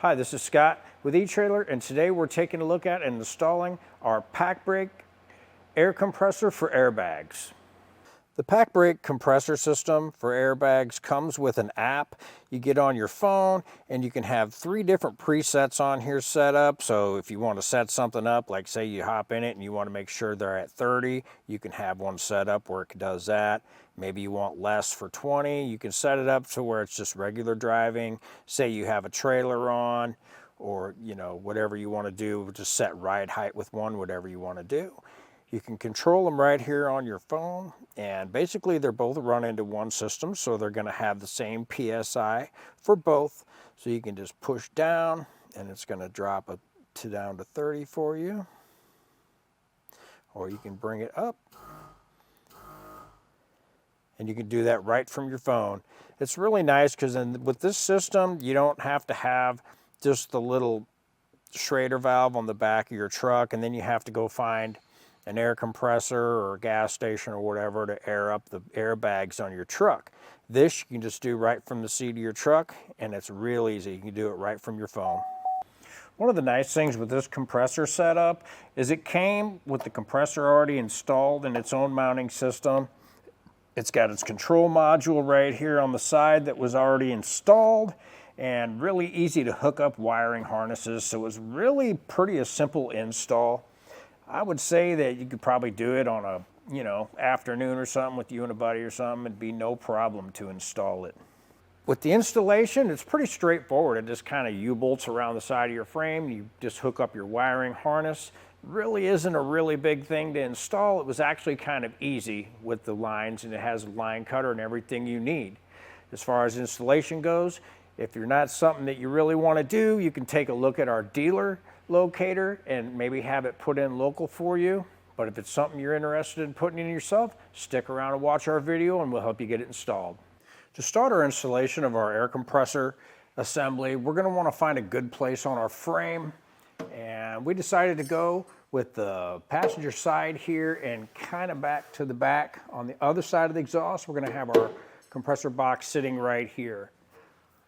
Hi, this is Scott with eTrailer, and today we're taking a look at and installing our Pacbrake Air Compressor for airbags. The Pacbrake Compressor System for airbags comes with an app you get on your phone, and you can have 3 different presets on here set up. So if you want to set something up, like say you hop in it and you want to make sure they're at 30, you can have one set up where it does that. Maybe you want less for 20, you can set it up to where it's just regular driving. Say you have a trailer on, or whatever you want to do, just set ride height with one, whatever you want to do. You can control them right here on your phone, and basically they're both run into one system, so they're going to have the same PSI for both. So you can just push down and it's going to drop it down to 30 for you, or you can bring it up and you can do that right from your phone. It's really nice because with this system you don't have to have just the little Schrader valve on the back of your truck, and then you have to go find an air compressor or a gas station or whatever to air up the airbags on your truck. This you can just do right from the seat of your truck, and it's real easy. You can do it right from your phone. One of the nice things with this compressor setup is it came with the compressor already installed in its own mounting system. It's got its control module right here on the side that was already installed, and really easy to hook up wiring harnesses. So it was really a simple install. I would say that you could probably do it on a, afternoon or something with you and a buddy or something. It'd be no problem to install it. With the installation, it's pretty straightforward. It just kind of U-bolts around the side of your frame. You just hook up your wiring harness. Really isn't a really big thing to install. It was actually kind of easy with the lines, and it has a line cutter and everything you need. As far as installation goes, if you're not something that you really want to do, you can take a look at our dealer locator and maybe have it put in local for you. But if it's something you're interested in putting in yourself, stick around and watch our video and we'll help you get it installed. To start our installation of our air compressor assembly, we're going to want to find a good place on our frame, and we decided to go with the passenger side here and kind of back to the back. On the other side of the exhaust, we're going to have our compressor box sitting right here.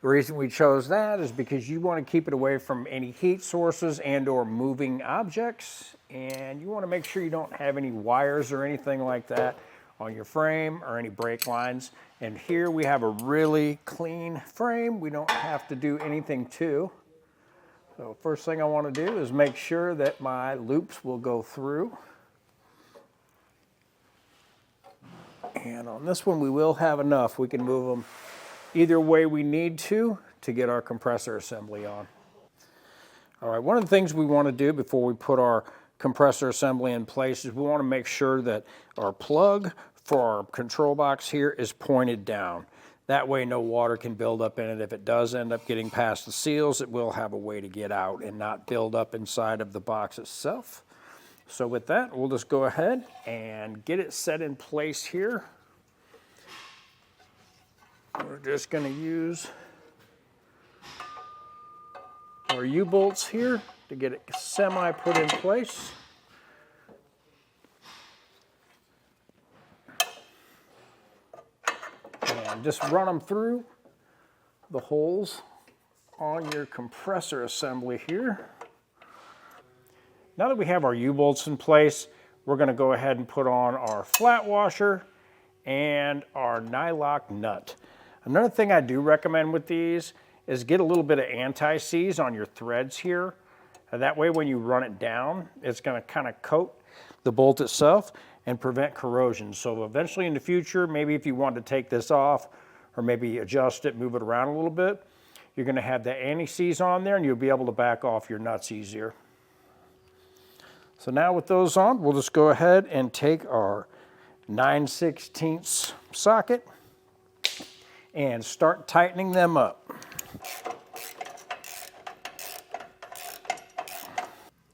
The reason we chose that is because you want to keep it away from any heat sources and or moving objects, and you want to make sure you don't have any wires or anything like that on your frame or any brake lines. And here we have a really clean frame. We don't have to do anything to. So first thing I want to do is make sure that my loops will go through. And on this one we will have enough. We can move them either way we need to get our compressor assembly on. All right, one of the things we want to do before we put our compressor assembly in place is we want to make sure that our plug for our control box here is pointed down. That way no water can build up in it. If it does end up getting past the seals, it will have a way to get out and not build up inside of the box itself. So with that, we'll just go ahead and get it set in place here. We're just going to use our U-bolts here to get it semi put in place. And just run them through the holes on your compressor assembly here. Now that we have our U-bolts in place, we're going to go ahead and put on our flat washer and our nylock nut. Another thing I do recommend with these is get a little bit of anti-seize on your threads here. That way when you run it down, it's going to kind of coat the bolt itself and prevent corrosion. So eventually in the future, maybe if you want to take this off or maybe adjust it, move it around a little bit, you're going to have the anti-seize on there and you'll be able to back off your nuts easier. So now with those on, we'll just go ahead and take our 9/16 socket and start tightening them up.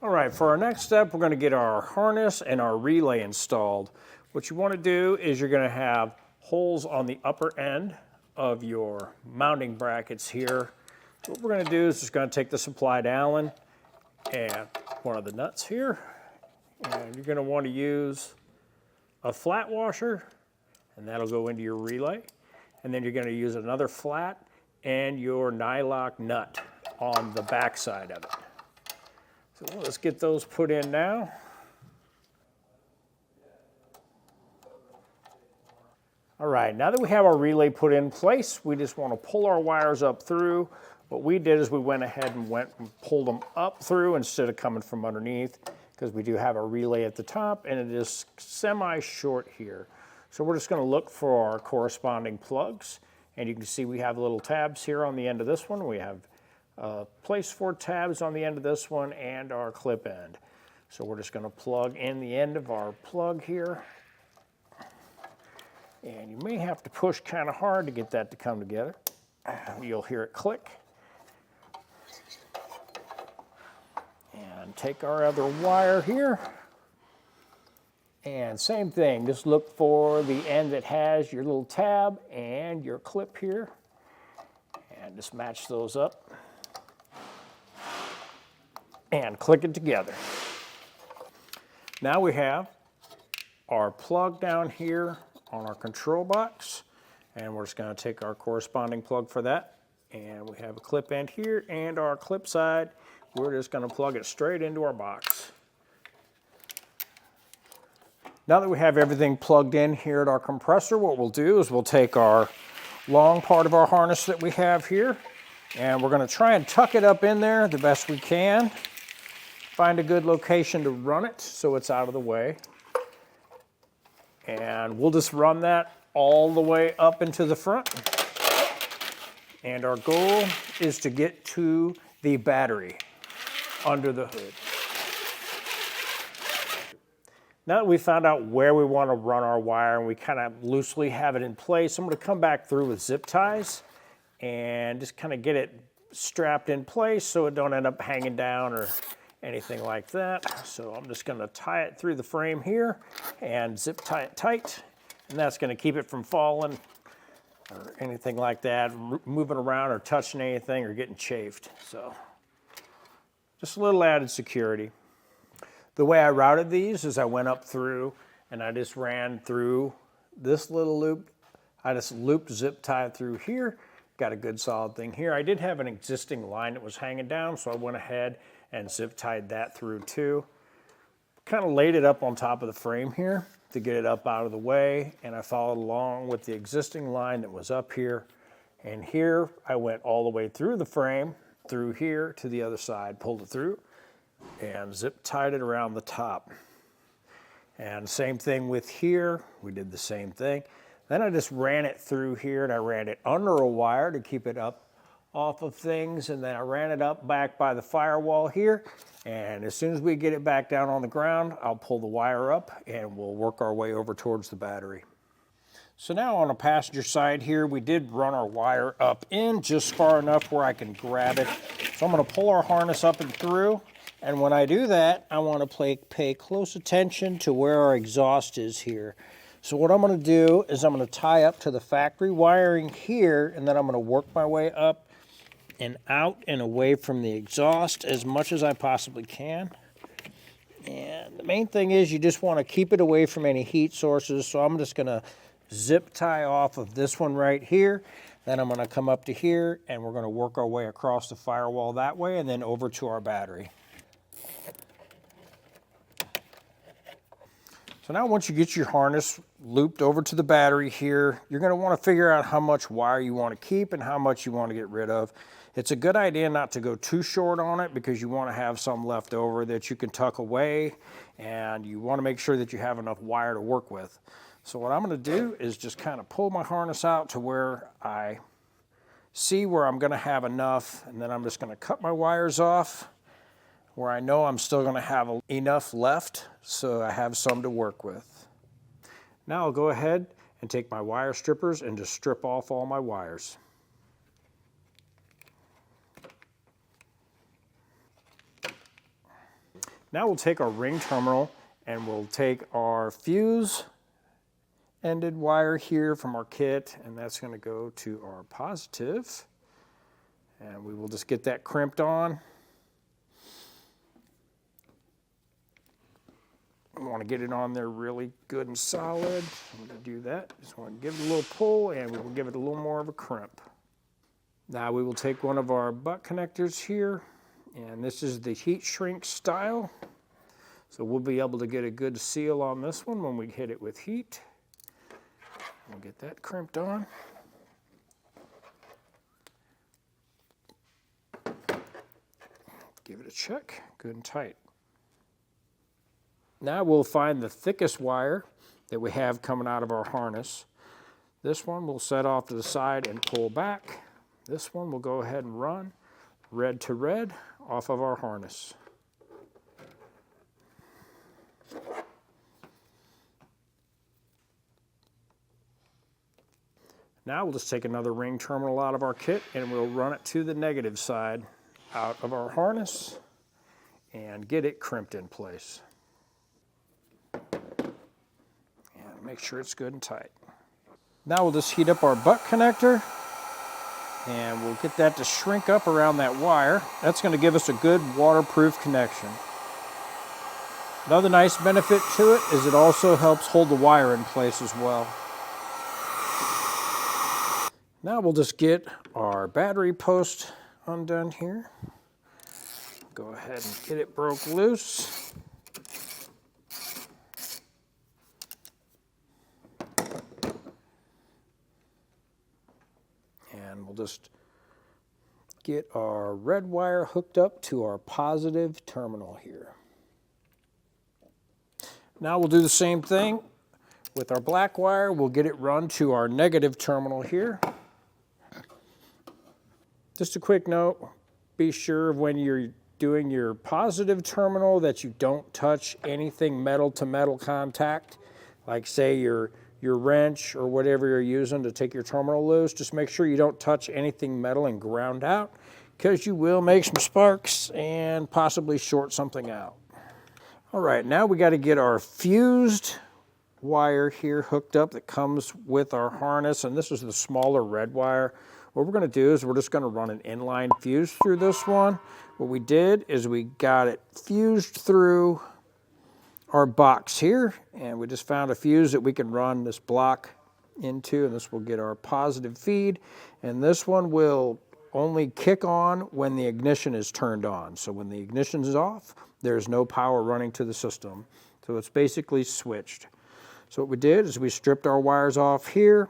All right, for our next step, we're going to get our harness and our relay installed. What you want to do is you're going to have holes on the upper end of your mounting brackets here. What we're going to do is just going to take the supplied Allen and one of the nuts here, and you're going to want to use a flat washer, and that'll go into your relay. And then you're going to use another flat and your nylock nut. on the back side of it. So let's get those put in now. All right, now that we have our relay put in place, we just want to pull our wires up through. What we did is we went ahead and pulled them up through instead of coming from underneath, because we do have a relay at the top and it is semi-short here. So we're just going to look for our corresponding plugs, and you can see we have little tabs here on the end of this one. We have place for tabs on the end of this one and our clip end. So we're just going to plug in the end of our plug here. And you may have to push kind of hard to get that to come together. You'll hear it click. And take our other wire here. And same thing, just look for the end that has your little tab and your clip here. And just match those up. And click it together. Now we have our plug down here on our control box, and we're just going to take our corresponding plug for that, and we have a clip end here and our clip side. We're just going to plug it straight into our box. Now that we have everything plugged in here at our compressor, what we'll do is we'll take our long part of our harness that we have here, and we're going to try and tuck it up in there the best we can. Find a good location to run it so it's out of the way. And we'll just run that all the way up into the front. And our goal is to get to the battery under the hood. Now that we found out where we want to run our wire and we kind of loosely have it in place, I'm going to come back through with zip ties and just kind of get it strapped in place so it don't end up hanging down or anything like that. So I'm just going to tie it through the frame here and zip tie it tight, and that's going to keep it from falling or anything like that, moving around or touching anything or getting chafed. So just a little added security. The way I routed these is I went up through and I just ran through this little loop. I just looped zip tied through here, got a good solid thing here. I did have an existing line that was hanging down, so I went ahead and zip tied that through too. Kind of laid it up on top of the frame here to get it up out of the way, and I followed along with the existing line that was up here. And here I went all the way through the frame, through here to the other side, pulled it through, and zip tied it around the top. And same thing with here, we did the same thing. Then I just ran it through here, and I ran it under a wire to keep it up off of things, and then I ran it up back by the firewall here, and as soon as we get it back down on the ground, I'll pull the wire up and we'll work our way over towards the battery. So now on the passenger side here, we did run our wire up in just far enough where I can grab it. So I'm going to pull our harness up and through, and when I do that, I want to pay close attention to where our exhaust is here. So what I'm going to do is I'm going to tie up to the factory wiring here, and then I'm going to work my way up and out and away from the exhaust as much as I possibly can. And the main thing is you just want to keep it away from any heat sources. So I'm just going to zip tie off of this one right here. Then I'm going to come up to here and we're going to work our way across the firewall that way and then over to our battery. So now once you get your harness looped over to the battery here, you're going to want to figure out how much wire you want to keep and how much you want to get rid of. It's a good idea not to go too short on it because you want to have some left over that you can tuck away, and you want to make sure that you have enough wire to work with. So what I'm going to do is just kind of pull my harness out to where I see where I'm going to have enough, and then I'm just going to cut my wires off where I know I'm still going to have enough left so I have some to work with. Now I'll go ahead and take my wire strippers and just strip off all my wires. Now we'll take our ring terminal and we'll take our fuse ended wire here from our kit, and that's going to go to our positive, and we will just get that crimped on. I want to get it on there really good and solid. I'm going to do that. Just want to give it a little pull and we'll give it a little more of a crimp. Now we will take one of our butt connectors here, and this is the heat shrink style. So we'll be able to get a good seal on this one when we hit it with heat. We'll get that crimped on. Give it a check, good and tight. Now we'll find the thickest wire that we have coming out of our harness. This one we'll set off to the side and pull back. This one we'll go ahead and run red to red off of our harness. Now we'll just take another ring terminal out of our kit and we'll run it to the negative side out of our harness and get it crimped in place. And make sure it's good and tight. Now we'll just heat up our butt connector and we'll get that to shrink up around that wire. That's going to give us a good waterproof connection. Another nice benefit to it is it also helps hold the wire in place as well. Now we'll just get our battery post undone here. Go ahead and get it broke loose. And we'll just get our red wire hooked up to our positive terminal here. Now we'll do the same thing with our black wire. We'll get it run to our negative terminal here. Just a quick note, be sure when you're doing your positive terminal that you don't touch anything metal to metal contact, like say your wrench or whatever you're using to take your terminal loose. Just make sure you don't touch anything metal and ground out, because you will make some sparks and possibly short something out. All right, now we got to get our fused wire here hooked up that comes with our harness, and this is the smaller red wire. What we're going to do is we're just going to run an inline fuse through this one. What we did is we got it fused through our box here, and we just found a fuse that we can run this block into, and this will get our positive feed, and this one will only kick on when the ignition is turned on. So when the ignition is off, there's no power running to the system. So it's basically switched. So what we did is we stripped our wires off here,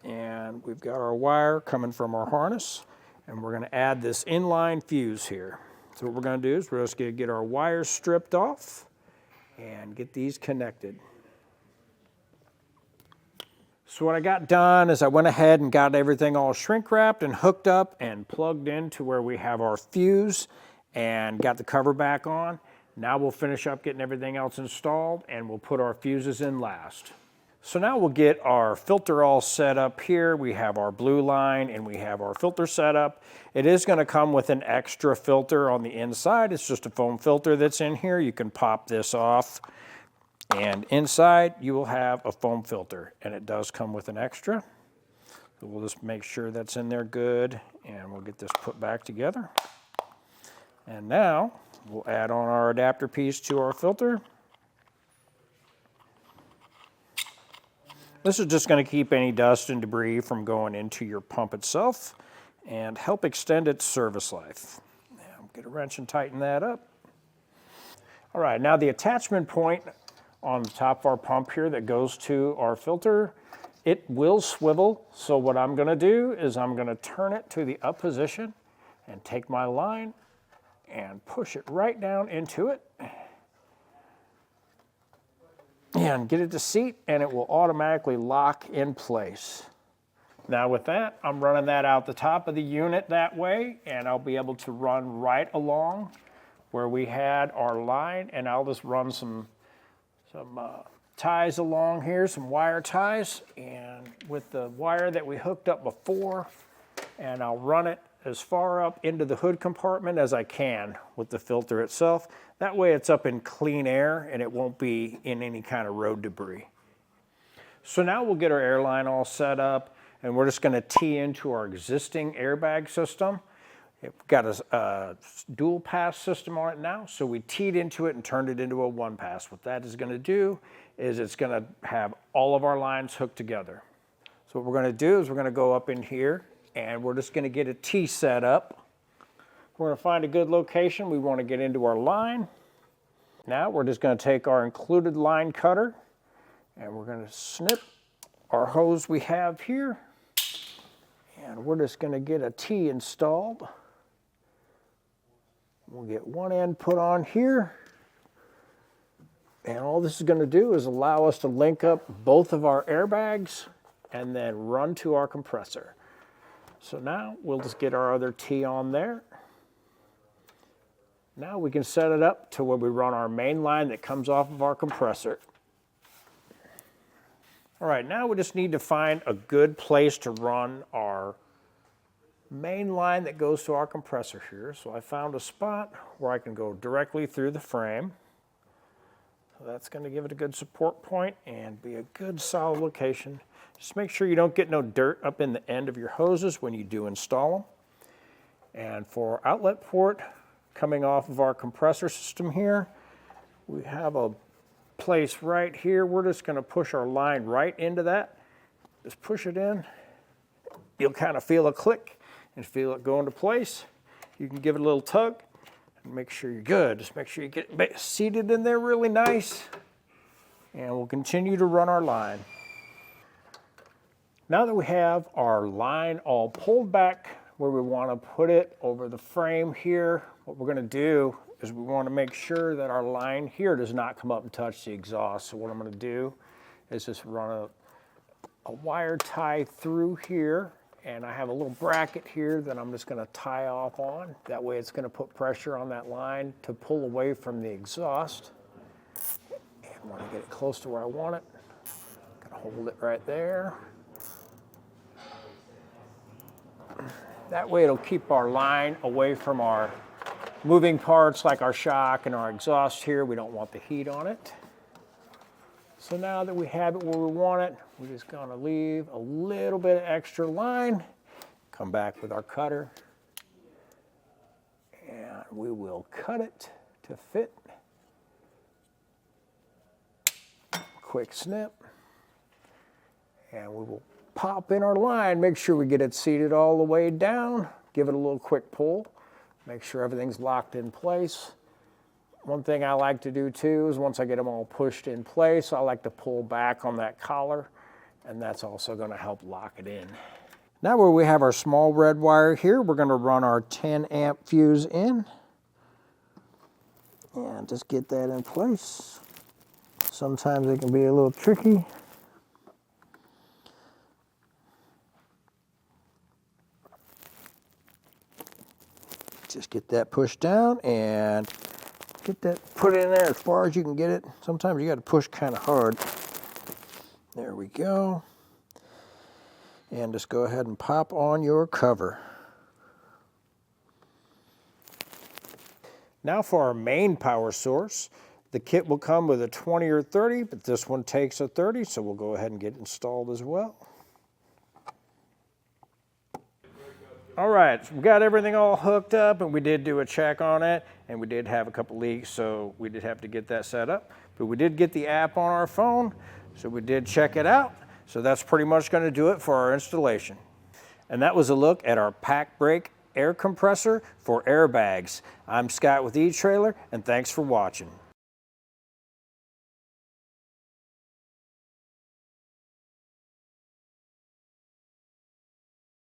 and we've got our wire coming from our harness, and we're going to add this inline fuse here. So what we're going to do is we're just going to get our wires stripped off and get these connected. So what I got done is I went ahead and got everything all shrink wrapped and hooked up and plugged into where we have our fuse and got the cover back on. Now we'll finish up getting everything else installed and we'll put our fuses in last. So now we'll get our filter all set up here. We have our blue line and we have our filter set up. It is going to come with an extra filter on the inside. It's just a foam filter that's in here. You can pop this off, and inside you will have a foam filter, and it does come with an extra. So we'll just make sure that's in there good, and we'll get this put back together. And now we'll add on our adapter piece to our filter. This is just going to keep any dust and debris from going into your pump itself and help extend its service life. Now, get a wrench and tighten that up. All right, now the attachment point on the top of our pump here that goes to our filter, it will swivel. So what I'm going to do is I'm going to turn it to the up position and take my line and push it right down into it. And get it to seat, and it will automatically lock in place. Now with that, I'm running that out the top of the unit that way, and I'll be able to run right along where we had our line, and I'll just run some ties along here, some wire ties, and with the wire that we hooked up before, and I'll run it as far up into the hood compartment as I can with the filter itself. That way it's up in clean air and it won't be in any kind of road debris. So now we'll get our airline all set up, and we're just going to tee into our existing airbag system. We've got a dual pass system on it now, so we teed into it and turned it into a one pass. What that is going to do is it's going to have all of our lines hooked together. So what we're going to do is we're going to go up in here and we're just going to get a T set up. We're going to find a good location. We want to get into our line. Now we're just going to take our included line cutter and we're going to snip our hose we have here, and we're just going to get a T installed. We'll get one end put on here, and all this is going to do is allow us to link up both of our airbags and then run to our compressor. So now we'll just get our other T on there. Now we can set it up to where we run our main line that comes off of our compressor. All right, now we just need to find a good place to run our main line that goes to our compressor here. So I found a spot where I can go directly through the frame. So that's going to give it a good support point and be a good solid location. Just make sure you don't get no dirt up in the end of your hoses when you do install them. And for our outlet port coming off of our compressor system here, we have a place right here. We're just going to push our line right into that. Just push it in. You'll kind of feel a click and feel it go into place. You can give it a little tug and make sure you're good. Just make sure you get it seated in there really nice, and we'll continue to run our line. Now that we have our line all pulled back where we want to put it over the frame here, what we're going to do is we want to make sure that our line here does not come up and touch the exhaust. So what I'm going to do is just run a wire tie through here, and I have a little bracket here that I'm just going to tie off on. That way it's going to put pressure on that line to pull away from the exhaust. And when I get it close to where I want it, I'm going to hold it right there. That way it'll keep our line away from our moving parts like our shock and our exhaust here. We don't want the heat on it. So now that we have it where we want it, we're just going to leave a little bit of extra line, come back with our cutter, and we will cut it to fit. Quick snip, and we will pop in our line, make sure we get it seated all the way down, give it a little quick pull. Make sure everything's locked in place. One thing I like to do too is once I get them all pushed in place, I like to pull back on that collar, and that's also going to help lock it in. Now where we have our small red wire here, we're going to run our 10 amp fuse in. And just get that in place. Sometimes it can be a little tricky. Just get that pushed down and get that put in there as far as you can get it. Sometimes you got to push kind of hard. There we go. And just go ahead and pop on your cover. Now for our main power source. The kit will come with a 20 or 30, but this one takes a 30, so we'll go ahead and get it installed as well. All right, so we got everything all hooked up, and we did do a check on it, and we did have a couple leaks, so we did have to get that set up. But we did get the app on our phone, so we did check it out. So that's pretty much going to do it for our installation. And that was a look at our Pacbrake Air Compressor for airbags. I'm Scott with eTrailer, and thanks for watching.